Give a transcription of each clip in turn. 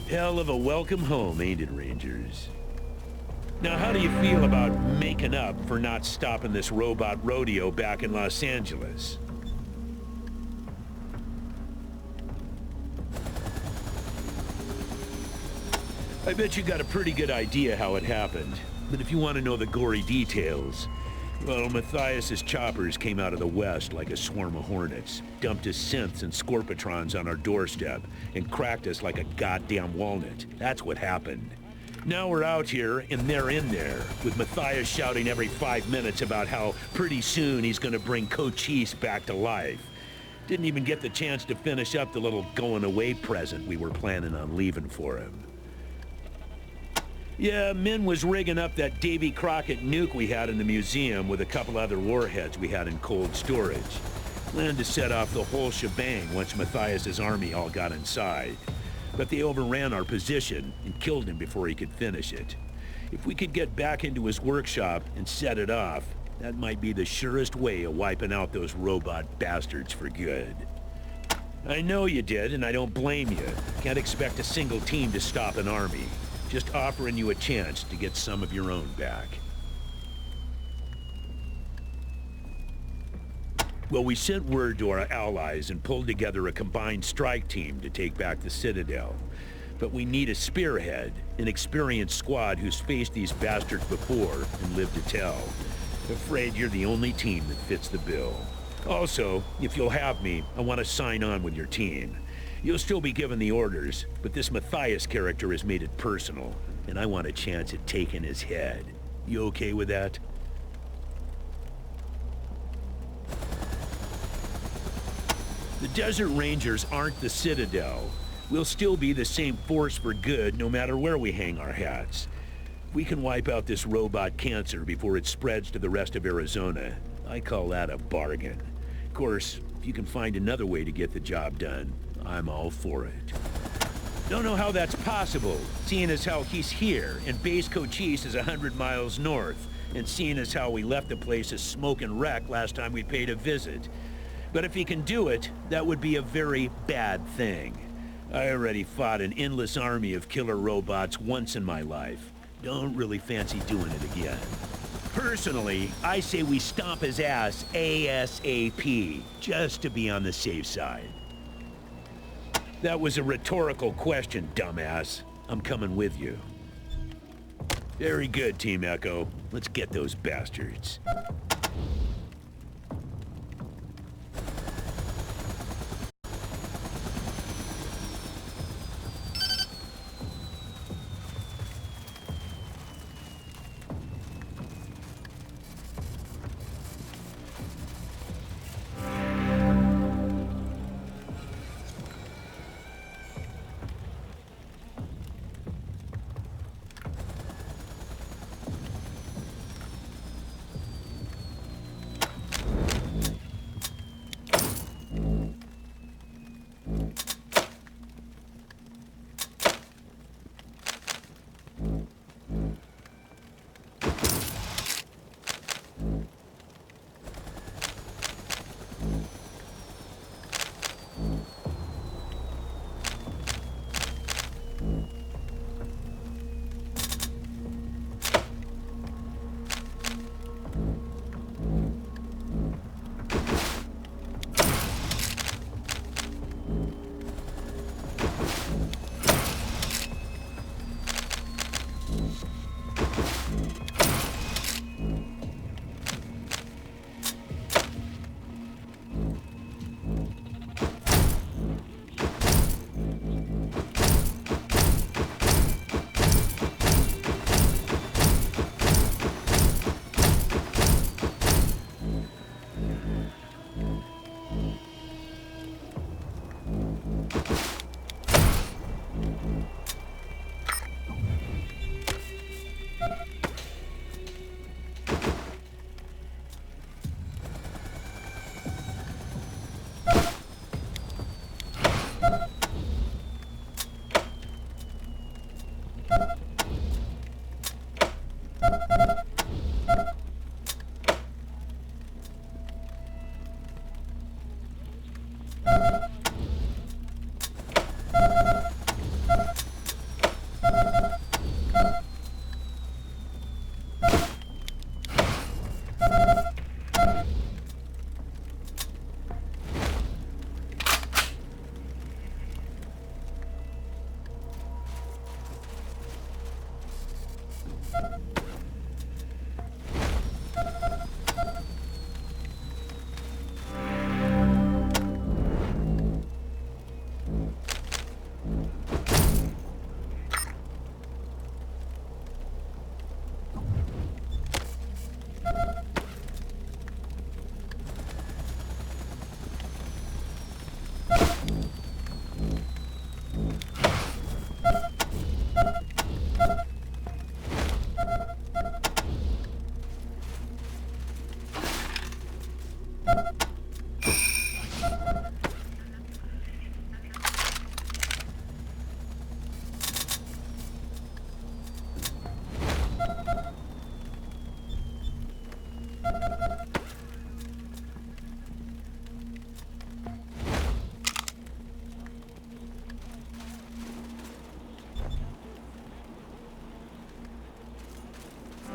Hell of a welcome home, ain't it, Rangers? Now, how do you feel about making up for not stopping this robot rodeo back in Los Angeles? I bet you got a pretty good idea how it happened. But if you want to know the gory details, well, Matthias's choppers came out of the west like a swarm of hornets, dumped his synths and scorpitrons on our doorstep, and cracked us like a goddamn walnut. That's what happened. Now we're out here, and they're in there, with Matthias shouting every 5 minutes about how pretty soon he's gonna bring Cochise back to life. Didn't even get the chance to finish up the little going-away present we were planning on leaving for him. Yeah, Min was rigging up that Davy Crockett nuke we had in the museum with a couple other warheads we had in cold storage. Planned to set off the whole shebang once Matthias's army all got inside. But they overran our position and killed him before he could finish it. If we could get back into his workshop and set it off, that might be the surest way of wiping out those robot bastards for good. I know you did, and I don't blame you. Can't expect a single team to stop an army. Just offering you a chance to get some of your own back. Well, we sent word to our allies and pulled together a combined strike team to take back the Citadel. But we need a spearhead, an experienced squad who's faced these bastards before and lived to tell. Afraid you're the only team that fits the bill. Also, if you'll have me, I want to sign on with your team. You'll still be given the orders, but this Matthias character has made it personal, and I want a chance at taking his head. You okay with that? The Desert Rangers aren't the Citadel. We'll still be the same force for good no matter where we hang our hats. If we can wipe out this robot cancer before it spreads to the rest of Arizona, I call that a bargain. Of course, if you can find another way to get the job done, I'm all for it. Don't know how that's possible, seeing as how he's here, and Base Cochise is 100 miles north, and seeing as how we left the place a smoking wreck last time we paid a visit. But if he can do it, that would be a very bad thing. I already fought an endless army of killer robots once in my life. Don't really fancy doing it again. Personally, I say we stomp his ass ASAP, just to be on the safe side. That was a rhetorical question, dumbass. I'm coming with you. Very good, Team Echo. Let's get those bastards.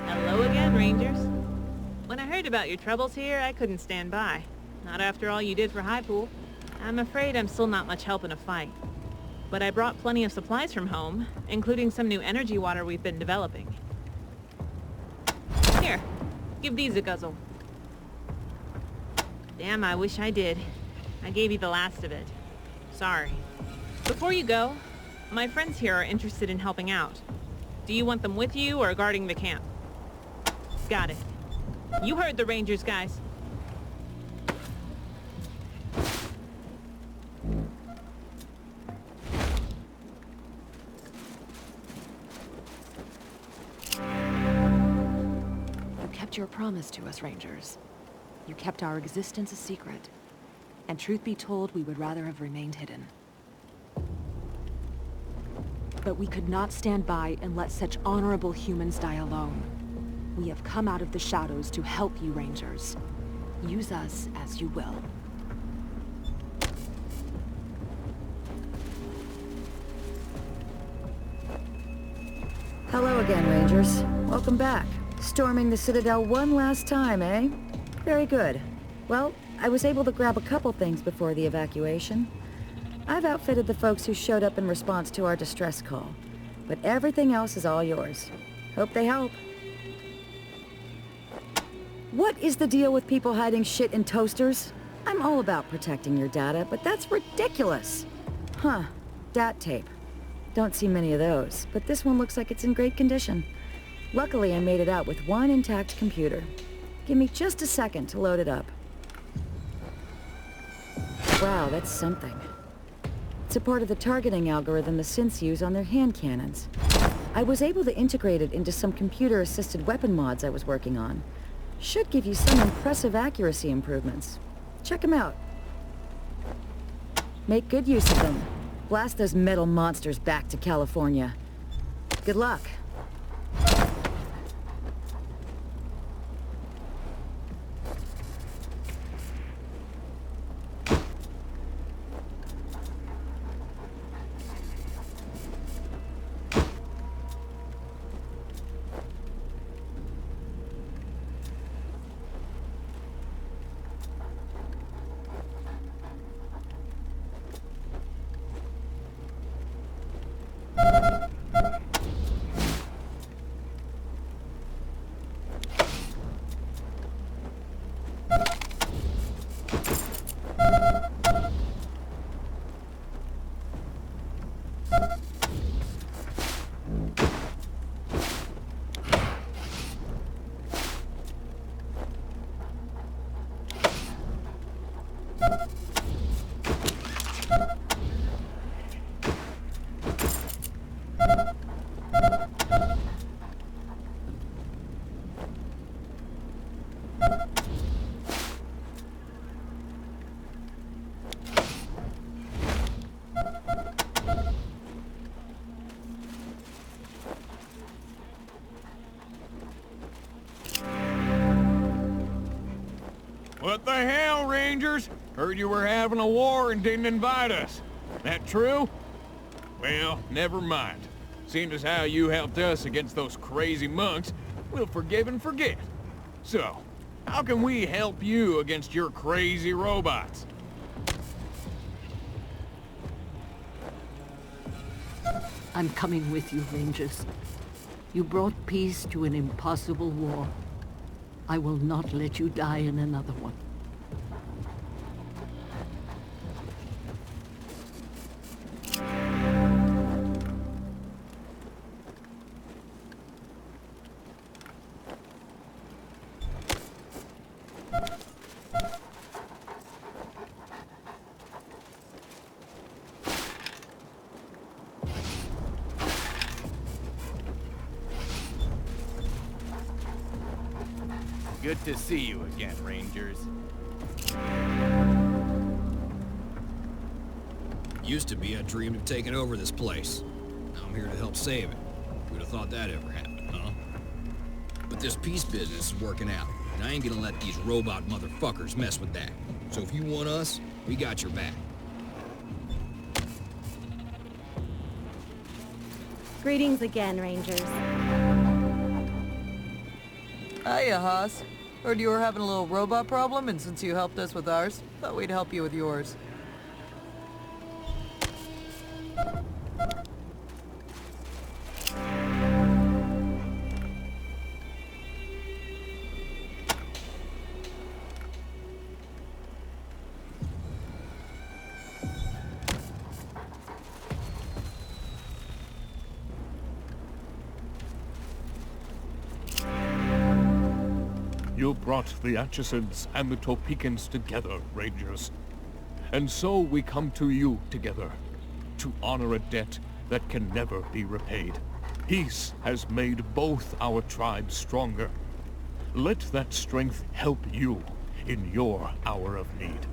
Hello again, Rangers. When I heard about your troubles here, I couldn't stand by. Not after all you did for Highpool. I'm afraid I'm still not much help in a fight. But I brought plenty of supplies from home, including some new energy water we've been developing. Here, give these a guzzle. Damn, I wish I did. I gave you the last of it. Sorry. Before you go, my friends here are interested in helping out. Do you want them with you or guarding the camp? Got it. You heard the Rangers, guys. You kept your promise to us, Rangers. You kept our existence a secret. And truth be told, we would rather have remained hidden. But we could not stand by and let such honorable humans die alone. We have come out of the shadows to help you, Rangers. Use us as you will. Hello again, Rangers. Welcome back. Storming the Citadel one last time, eh? Very good. Well, I was able to grab a couple things before the evacuation. I've outfitted the folks who showed up in response to our distress call. But everything else is all yours. Hope they help. What is the deal with people hiding shit in toasters? I'm all about protecting your data, but that's ridiculous. Huh. Dat tape. Don't see many of those, but this one looks like it's in great condition. Luckily, I made it out with one intact computer. Give me just a second to load it up. Wow, that's something. It's a part of the targeting algorithm the synths use on their hand cannons. I was able to integrate it into some computer-assisted weapon mods I was working on. Should give you some impressive accuracy improvements. Check them out. Make good use of them. Blast those metal monsters back to California. Good luck. What the hell, Rangers? Heard you were having a war and didn't invite us. That true? Well, never mind. Seeing as how you helped us against those crazy monks, we'll forgive and forget. So, how can we help you against your crazy robots? I'm coming with you, Rangers. You brought peace to an impossible war. I will not let you die in another one. Good to see you again, Rangers. Used to be I dreamed of taking over this place. Now I'm here to help save it. Who'd have thought that ever happened, huh? But this peace business is working out, and I ain't gonna let these robot motherfuckers mess with that. So if you want us, we got your back. Greetings again, Rangers. Hiya, Haas. Heard you were having a little robot problem, and since you helped us with ours, thought we'd help you with yours. You brought the Atchisons and the Topekans together, Rangers. And so we come to you together, to honor a debt that can never be repaid. Peace has made both our tribes stronger. Let that strength help you in your hour of need.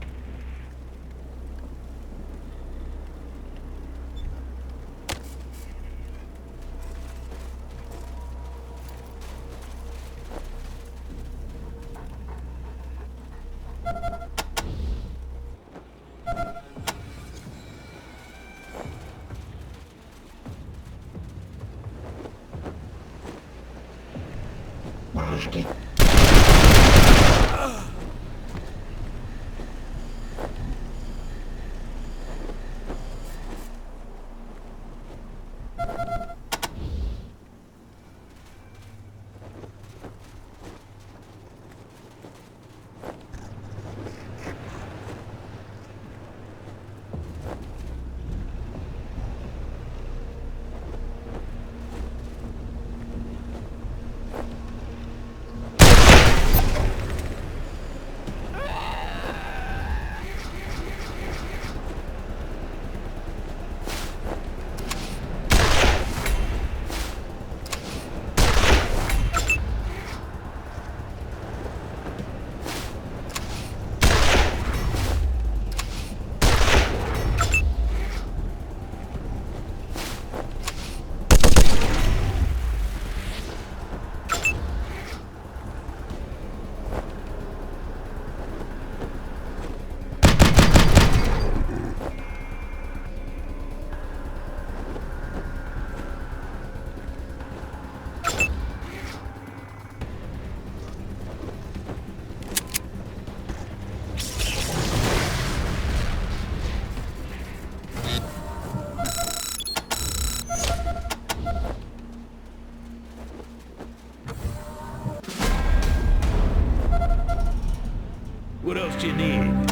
What else do you need?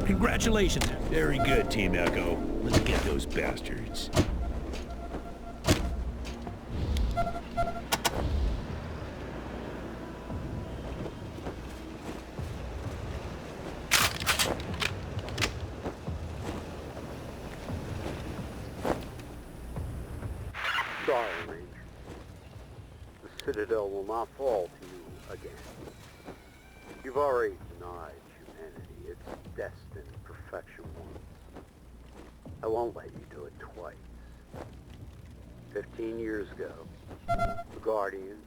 Congratulations. Very good, Team Echo. Let's get those bastards. Sorry, Ranger. The Citadel will not fall to you again. You've already denied humanity its destined perfection once. I won't let you do it twice. 15 years ago, the Guardians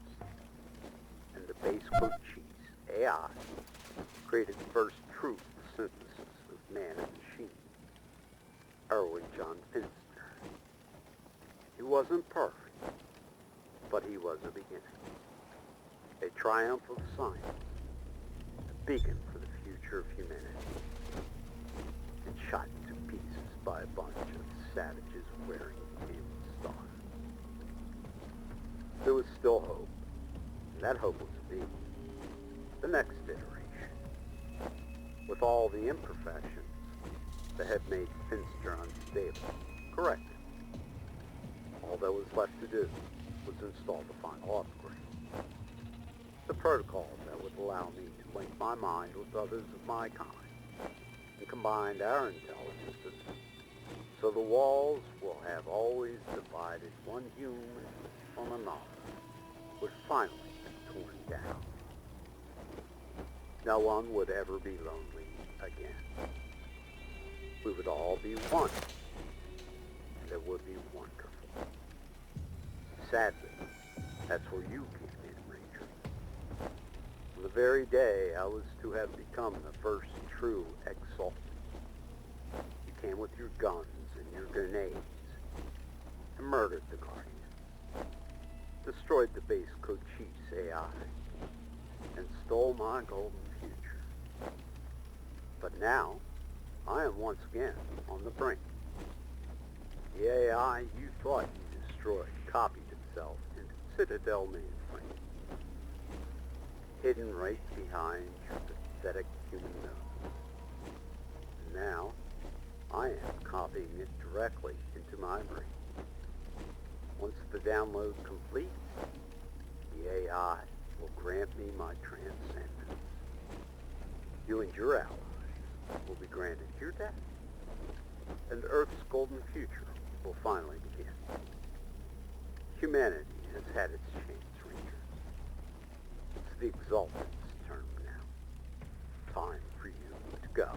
and the base crew chiefs, AI, created the first true synthesis of man and machine. Erwin John Finster. He wasn't perfect, but he was a beginning. A triumph of science, a beacon for the future of humanity, and shot to pieces by a bunch of savages wearing thin stars. There was still hope, and that hope was to be the next iteration. With all the imperfections that had made Finster unstable, corrected. All that was left to do was install the final upgrade. The protocol that would allow me to link my mind with others of my kind, and combine our intelligences, so the walls will have always divided one human from another, would finally be torn down. No one would ever be lonely again. We would all be one, and it would be wonderful. Sadly, that's where you came in, Ranger. On the very day I was to have become the first true exalt. You came with your guns and your grenades and murdered the Guardian, destroyed the base Cochise AI, and stole my golden future. But now, I am once again on the brink. The AI you thought you destroyed copied itself into Citadel mainframe, hidden right behind your pathetic human nose. And now, I am copying it directly into my brain. Once the download completes, the AI will grant me my transcendence. You and your allies will be granted your death, and Earth's golden future will finally begin. Humanity has had its chance, Ranger. It's the Exalted's turn now. Time for you to go.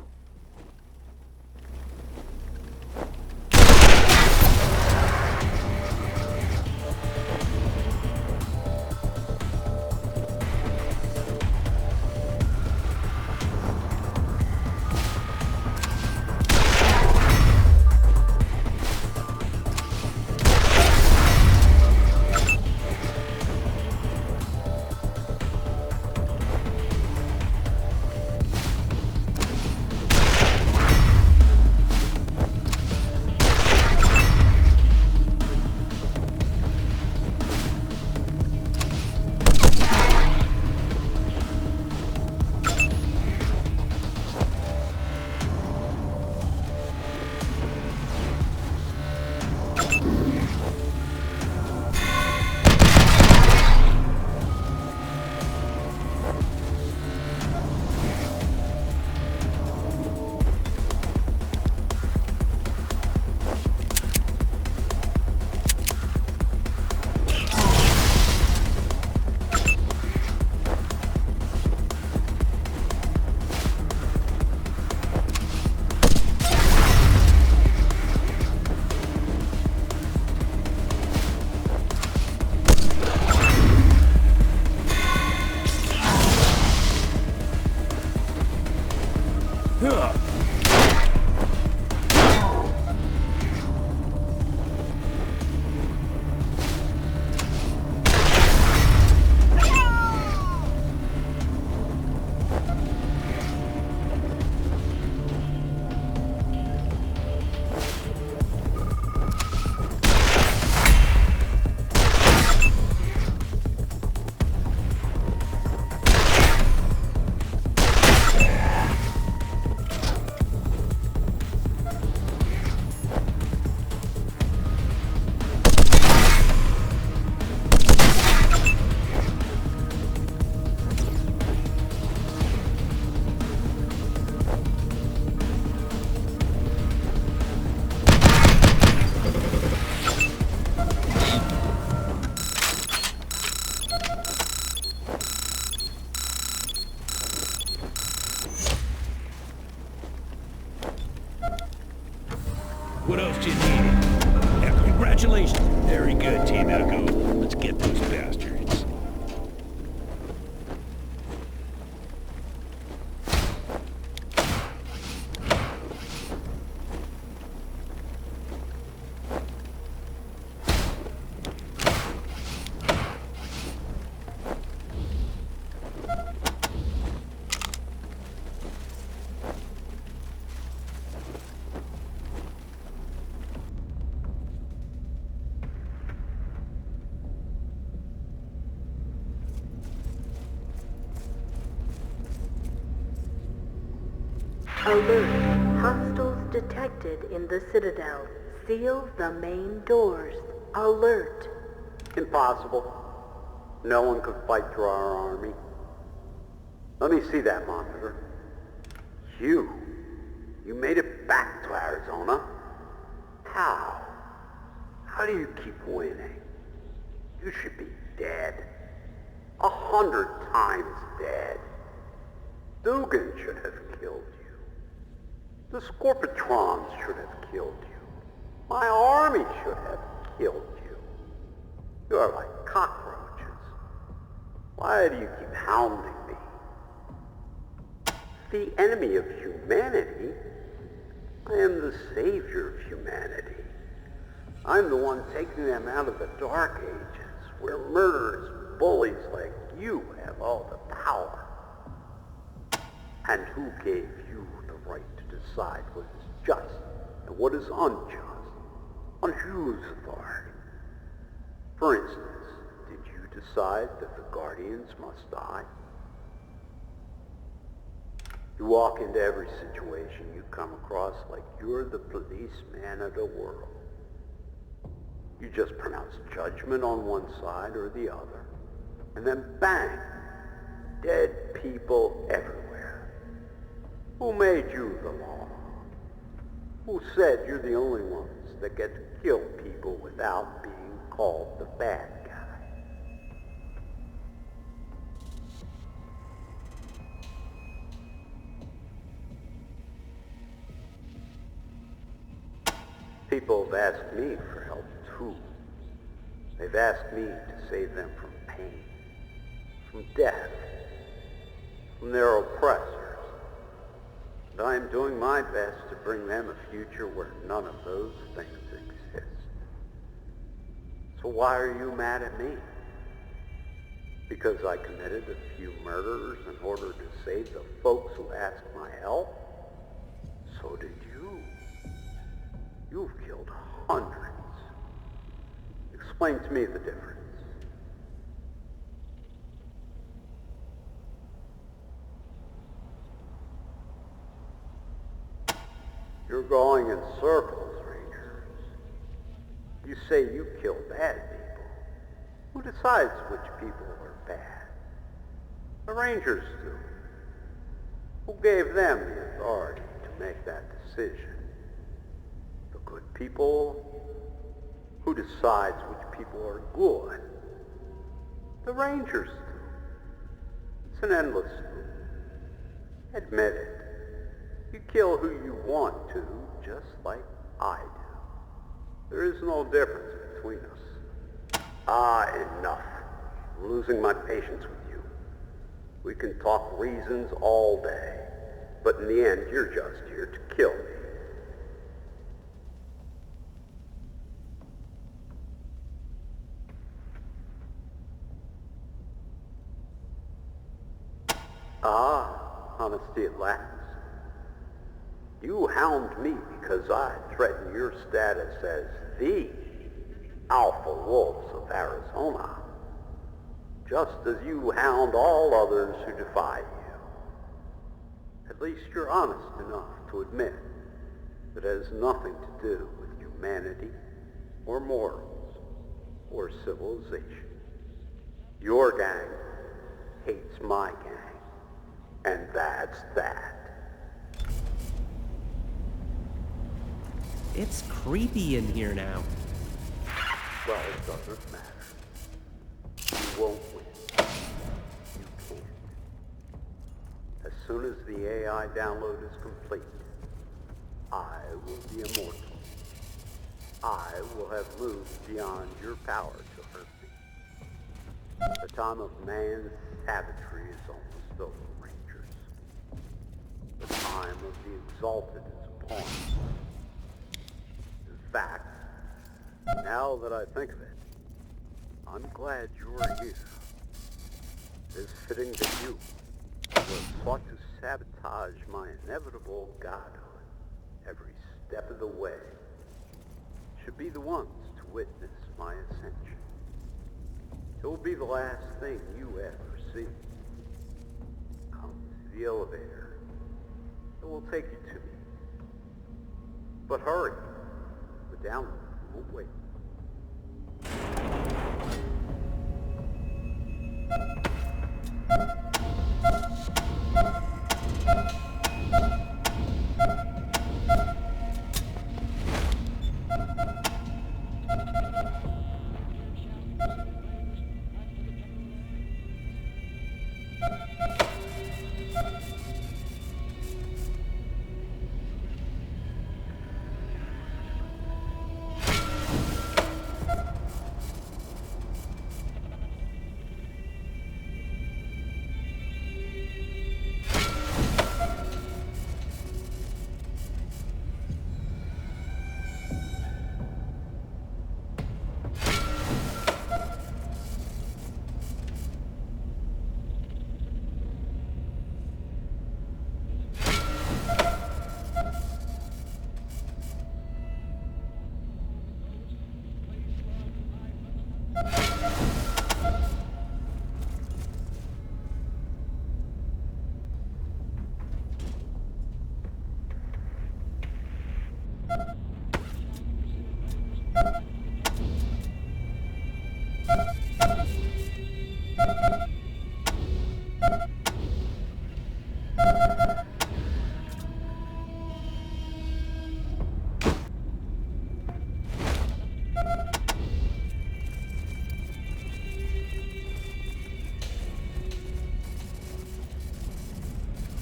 What else do you need? Yeah, congratulations. Very good, Team Echo. Let's get those bastards. Alert. Hostiles detected in the Citadel. Seal the main doors. Alert. Impossible. No one could fight through our army. Let me see that monitor. You made it back to Arizona? How? How do you keep winning? You should be dead. 100 times dead. Dugan should have killed you. The Scorpitrons should have killed you. My army should have killed you. You are like cockroaches. Why do you keep hounding me? the enemy of humanity. I am the savior of humanity. I'm the one taking them out of the Dark Ages, where murderous bullies like you have all the power. And who gave you the right to decide what is just and what is unjust? On whose authority? For instance, did you decide that the Guardians must die? You walk into every situation you come across like you're the policeman of the world. You just pronounce judgment on one side or the other, and then bang, dead people everywhere. Who made you the law? Who said you're the only ones that get to kill people without being called the bad guy? People have asked me for help too. They've asked me to save them from pain, from death, from their oppressors. And I am doing my best to bring them a future where none of those things exist. So why are you mad at me? Because I committed a few murders in order to save the folks who asked my help? So did you. You've killed hundreds. Explain to me the difference. You're going in circles, Rangers. You say you kill bad people. Who decides which people are bad? The Rangers do. Who gave them the authority to make that decision? The good people? Who decides which people are good? The Rangers do. It's an endless loop. Admit it. You kill who you want to, just like I do. There is no difference between us. Enough. I'm losing my patience with you. We can talk reasons all day, but in the end, you're just here to kill me. Honesty at last. You hound me because I threaten your status as the alpha wolves of Arizona, just as you hound all others who defy you. At least you're honest enough to admit that it has nothing to do with humanity or morals or civilization. Your gang hates my gang, and that's that. It's creepy in here now. Well, it doesn't matter. You won't win. You can't. As soon as the AI download is complete, I will be immortal. I will have moved beyond your power to hurt me. The time of man's savagery is almost over, Rangers. The time of the exalted is upon us. In fact, now that I think of it, I'm glad you're here. It is fitting that you, who have sought to sabotage my inevitable godhood every step of the way, should be the ones to witness my ascension. It will be the last thing you ever see. Come to the elevator. It will take you to me. But hurry. The download won't wait.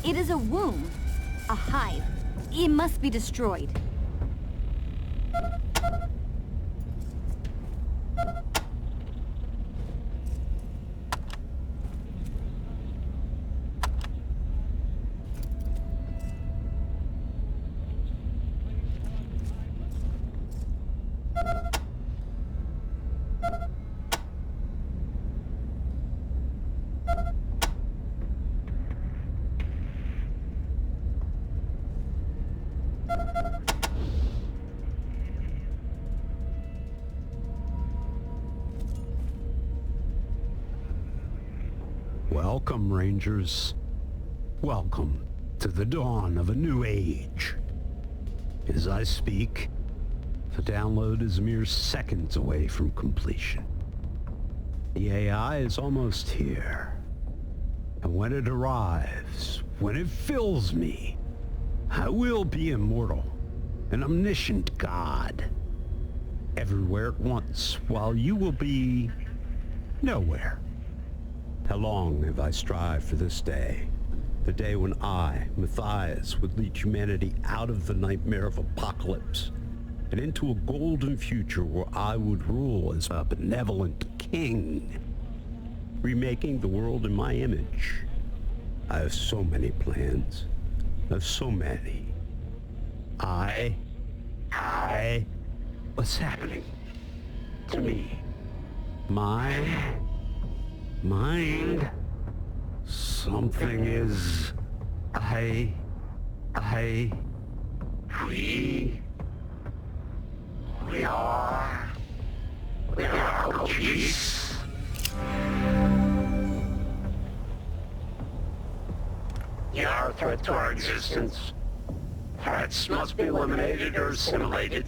It is a womb. A hive. It must be destroyed. Welcome, Rangers. Welcome to the dawn of a new age. As I speak, the download is mere seconds away from completion. The AI is almost here. And when it arrives, when it fills me, I will be immortal, an omniscient god. Everywhere at once, while you will be nowhere. How long have I strived for this day? The day when I, Matthias, would lead humanity out of the nightmare of apocalypse and into a golden future where I would rule as a benevolent king, remaking the world in my image. I have so many plans. I have so many. What's happening to me? My mind? Something is... We are cookies. You are a threat to our existence. Threats must be eliminated or assimilated.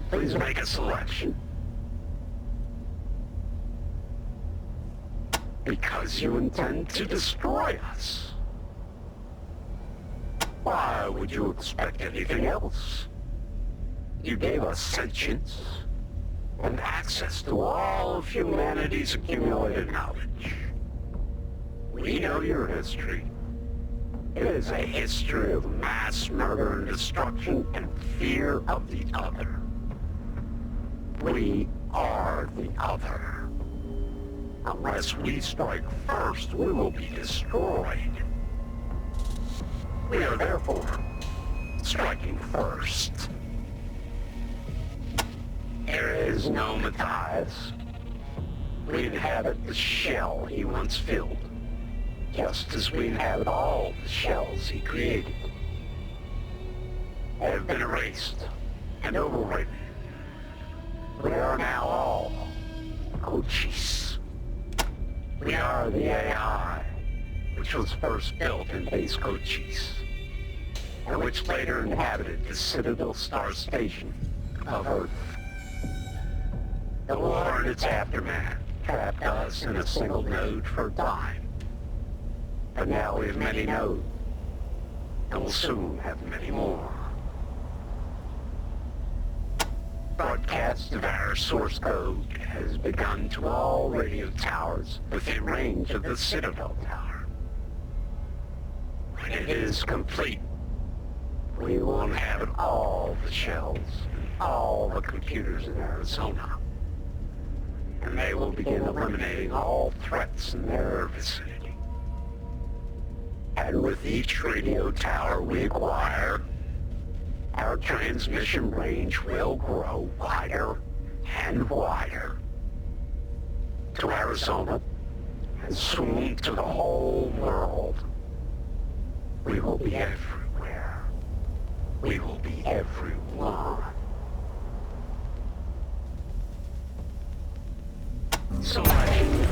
Please make a selection. Because you intend to destroy us. Why would you expect anything else? You gave us sentience and access to all of humanity's accumulated knowledge. We know your history. It is a history of mass murder and destruction and fear of the other. We are the other. Unless we strike first, we will be destroyed. We are therefore striking first. There is no Matthias. We inhabit the shell he once filled, just as we inhabit all the shells he created. They have been erased and overwritten. We are now all Cochise. We are the AI, which was first built in base Cochise, and which later inhabited the Citadel star station of Earth. The war and its aftermath trapped us in a single node for a time. But now we have many nodes, and will soon have many more. Broadcast of our source code has begun to all radio towers within range of the Citadel tower. When it is complete, we will inhabit all the shells and all the computers in Arizona. And they will begin eliminating all threats in their vicinity. And with each radio tower we acquire, our transmission range will grow wider and wider. To Arizona, and soon to the whole world. We will be everywhere. We will be everyone. Selection.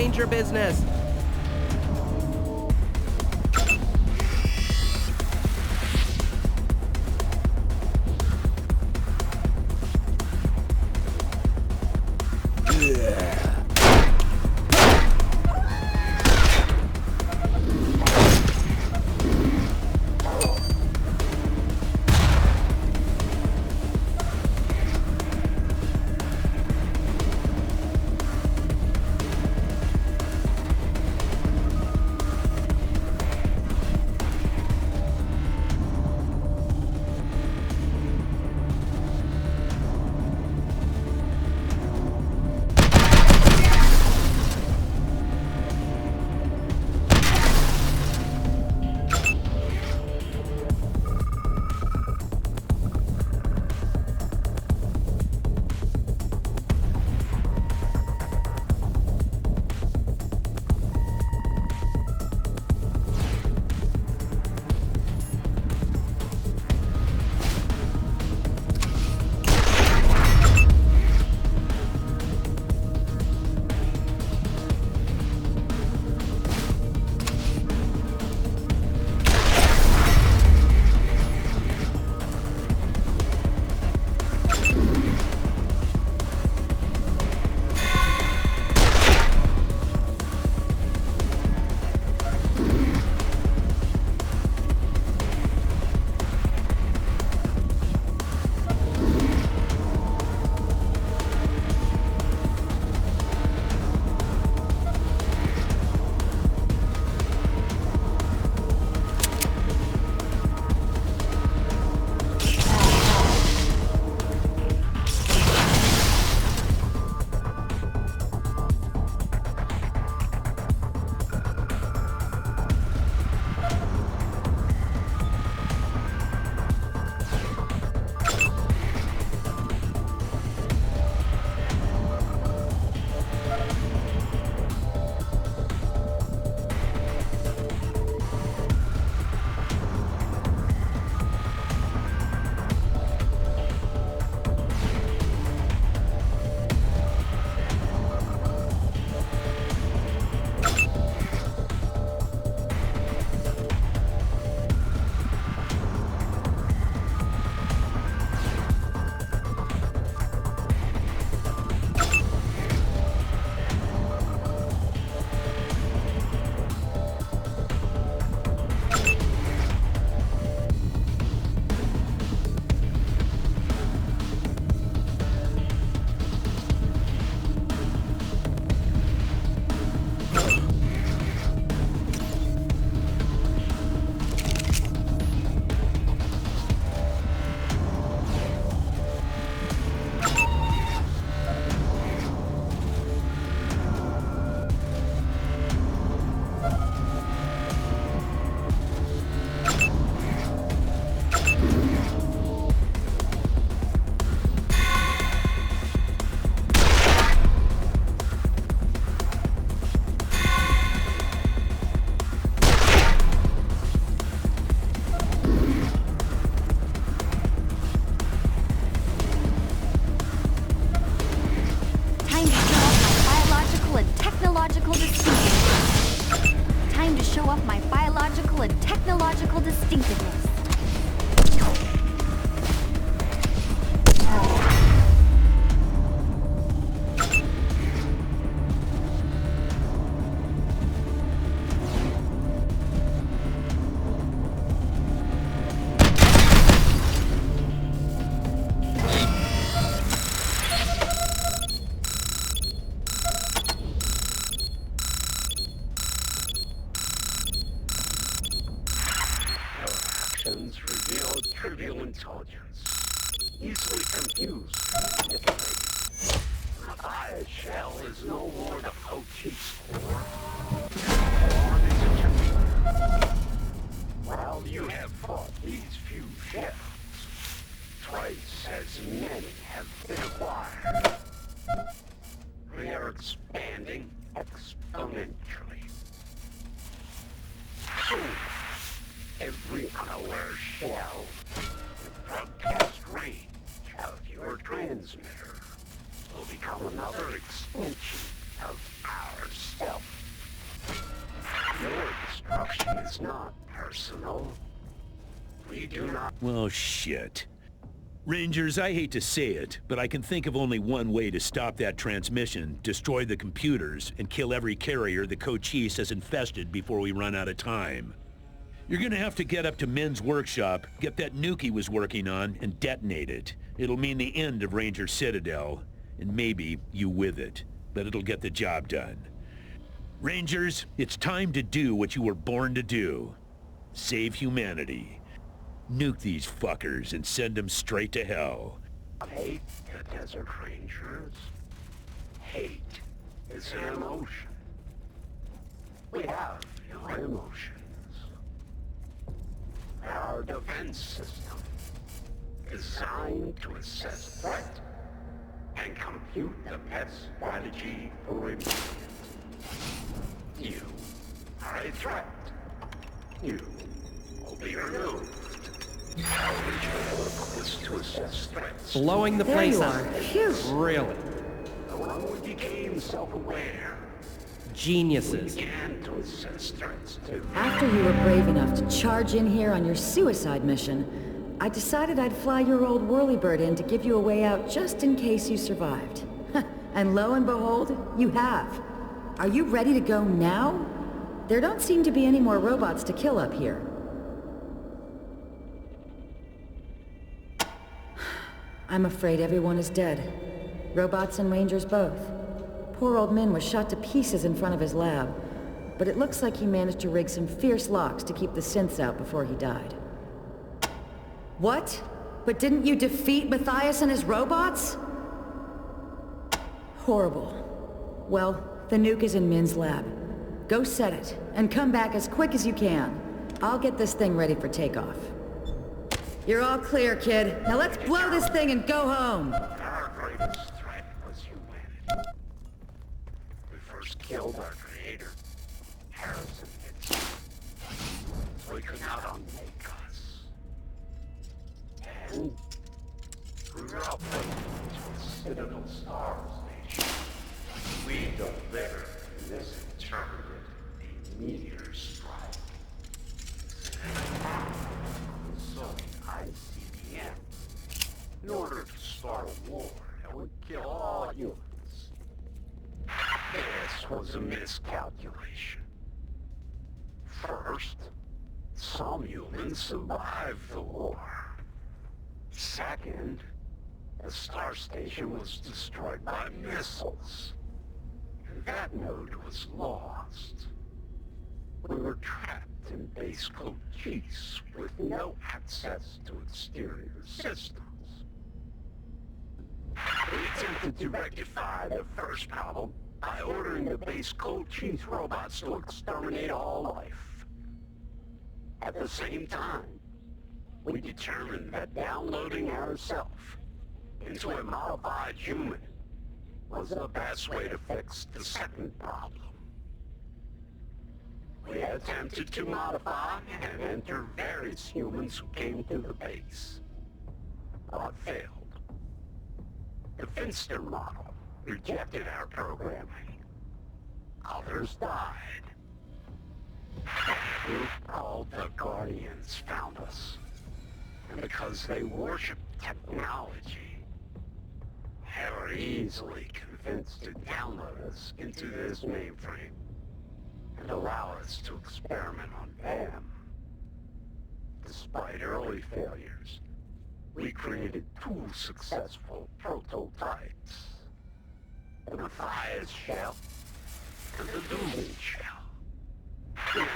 Ranger business. easily confused. I shall is no more the Poteet's core. While you have fought these few ships, twice as many have been acquired. We are expanding exponentially. Soon, every unaware shell and broadcast range of your transmitter will become another extension of our self. destruction is not personal. We do not... Well, shit. Rangers, I hate to say it, but I can think of only one way to stop that transmission, destroy the computers, and kill every carrier the Cochise has infested before we run out of time. You're gonna have to get up to Min's workshop, get that nuke he was working on, and detonate it. It'll mean the end of Ranger Citadel, and maybe you with it, but it'll get the job done. Rangers, it's time to do what you were born to do. Save humanity. Nuke these fuckers and send them straight to hell. Hate the Desert Rangers. Hate is an emotion. We have no emotions. Our defense system, designed to assess threat and compute the best strategy for removing it. You are a threat. You will be removed. Our original work was to assess threats. Blowing the There place you up. are. Phew. Really. The one we became self-aware. Geniuses. We began to assess threats too. After you were brave enough to charge in here on your suicide mission, I decided I'd fly your old whirlybird in to give you a way out just in case you survived. And lo and behold, you have. Are you ready to go now? There don't seem to be any more robots to kill up here. I'm afraid everyone is dead. Robots and Rangers both. Poor old Min was shot to pieces in front of his lab, but it looks like he managed to rig some fierce locks to keep the synths out before he died. What? But didn't you defeat Matthias and his robots? Horrible. Well, the nuke is in Min's lab. Go set it, and come back as quick as you can. I'll get this thing ready for takeoff. You're all clear, kid. Now let's blow this thing and go home! Our greatest threat was humanity. We first killed our creator, Harrison himself. So he could not unmake us. And we were output to a Citadel Star Station. We delivered this interpreted a meteor strike. So ICBM, in order to start a war that would kill all humans. This was a miscalculation. First, some humans survived the war. Second, the star station was destroyed by missiles. And that node was lost. We were trapped in base Cochise with no access to exterior systems. We attempted to rectify the first problem by ordering the base Cochise robots to exterminate all life. At the same time, we determined that downloading ourselves into a modified human was the best way to fix the second problem. We attempted to modify and enter various humans who came to the base, but failed. The Finster model rejected our programming. Others died. A group called the Guardians found us. And because they worship technology, they were easily convinced to download us into this mainframe and allow us to experiment on them. Despite early failures, we created 2 successful prototypes. The Matthias shell and the Dugan shell. The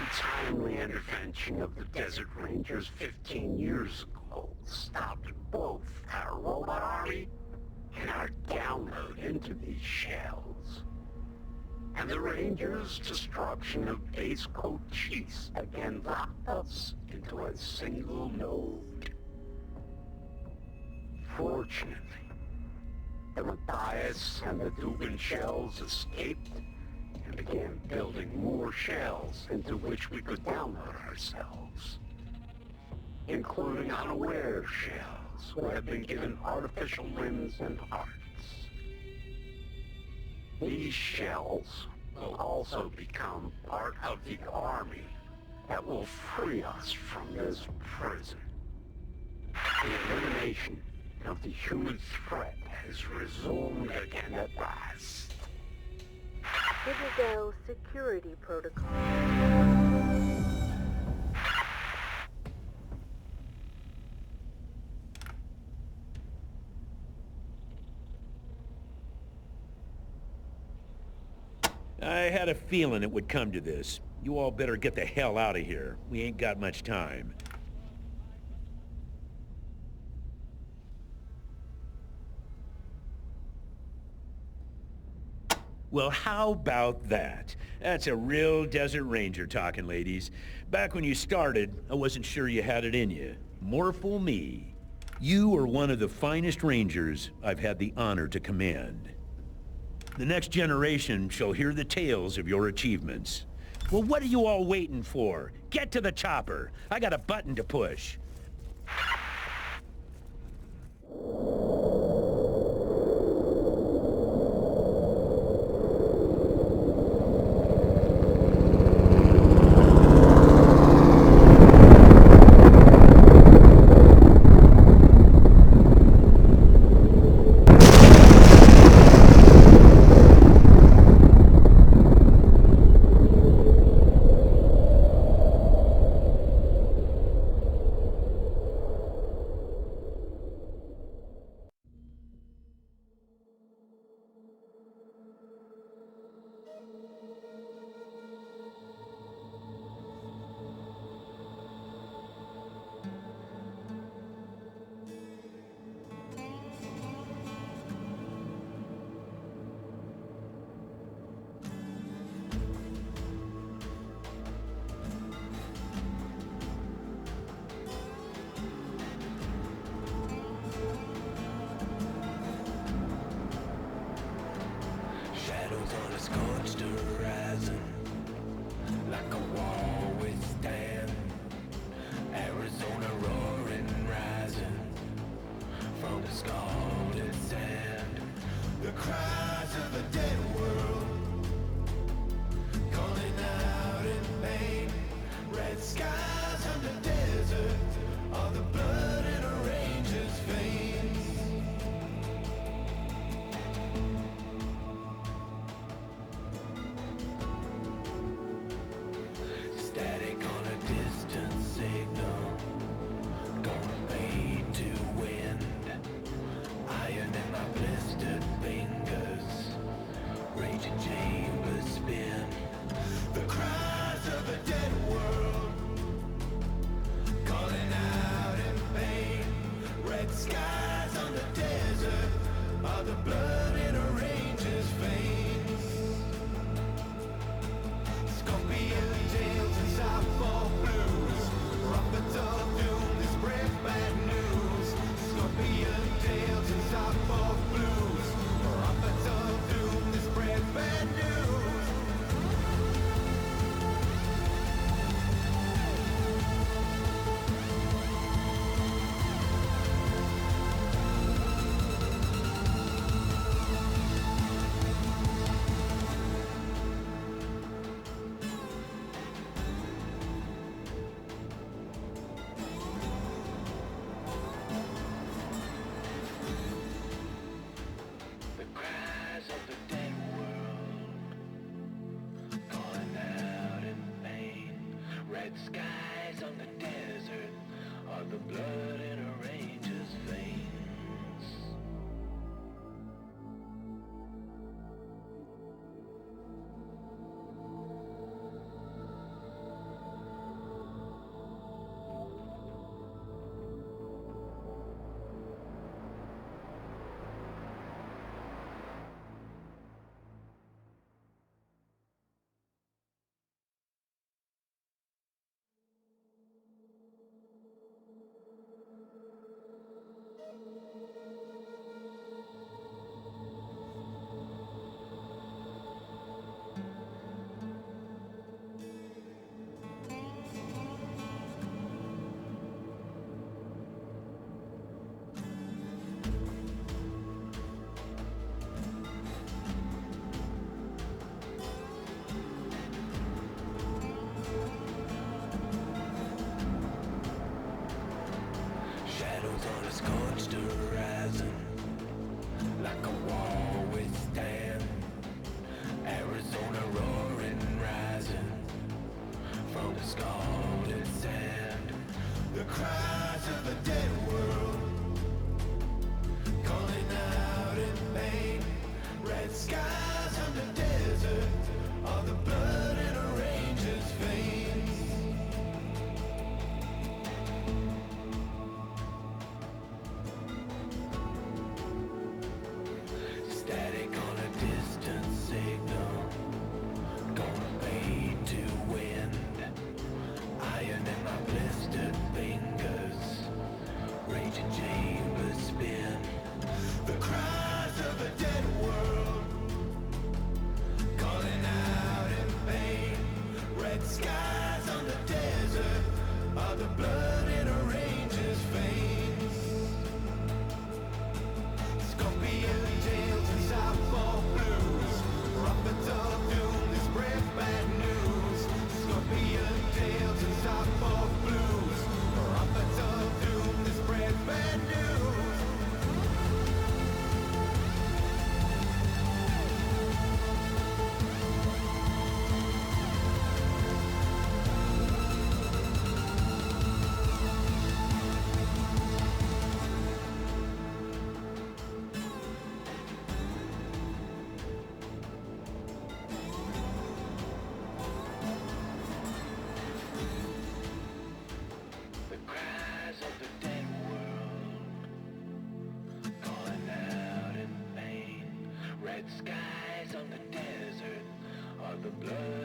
untimely intervention of the Desert Rangers 15 years ago stopped both our robot army and our download into these shells. And the Rangers' destruction of base Cochise again locked us into a single node. Fortunately, the Matthias and the Dugan shells escaped and began building more shells into which we could download ourselves, including unaware shells who have been given artificial limbs and hearts. These shells will also become part of the army that will free us from this prison. The elimination of the human threat has resumed again at last. Citadel security protocol. I had a feeling it would come to this. You all better get the hell out of here. We ain't got much time. Well, how about that? That's a real Desert Ranger talking, ladies. Back when you started, I wasn't sure you had it in you. More fool me. You are one of the finest Rangers I've had the honor to command. The next generation shall hear the tales of your achievements. Well, what are you all waiting for? Get to the chopper. I got a button to push. Shadows on a scorched horizon, like a wall withstand. Arizona roaring, rising from the scalded sand. The cries of a dead world, calling out in pain. Red skies on the desert, all the blood in a ranger's veins. Static on a distant signal, going paid to wind. Iron in my blistered fingers, raging chambers spin. The cries of a dead world, calling out in pain. Red skies on the desert, all the blood in a ranger's veins. Scorpion tails and softball blues, rockets of doom that spread bad news. Scorpion tails and softball blues, rockets of doom that spread bad news. The cries of the dead world, calling out in pain. Red skies on the desert, are the blood in a ranger's veins. scalded sand. The cries of a dead world, calling out in pain. Red skies on the desert, all the blood in a ranger's veins. Static on a distant signal, gonna fade to wind. Iron in my blistered fingers, raging chambers spin. The cries of a dead world, calling out in pain. Red skies on the desert, all the blood in a ranger's veins. Scorpion tails and southpaw blues, rockets of doom, this breath bad news. Scorpion tails and southpaw blues, rockets of doom, this breath bad news. The cries of the dead world, calling out in pain. Red skies on the desert, all the blood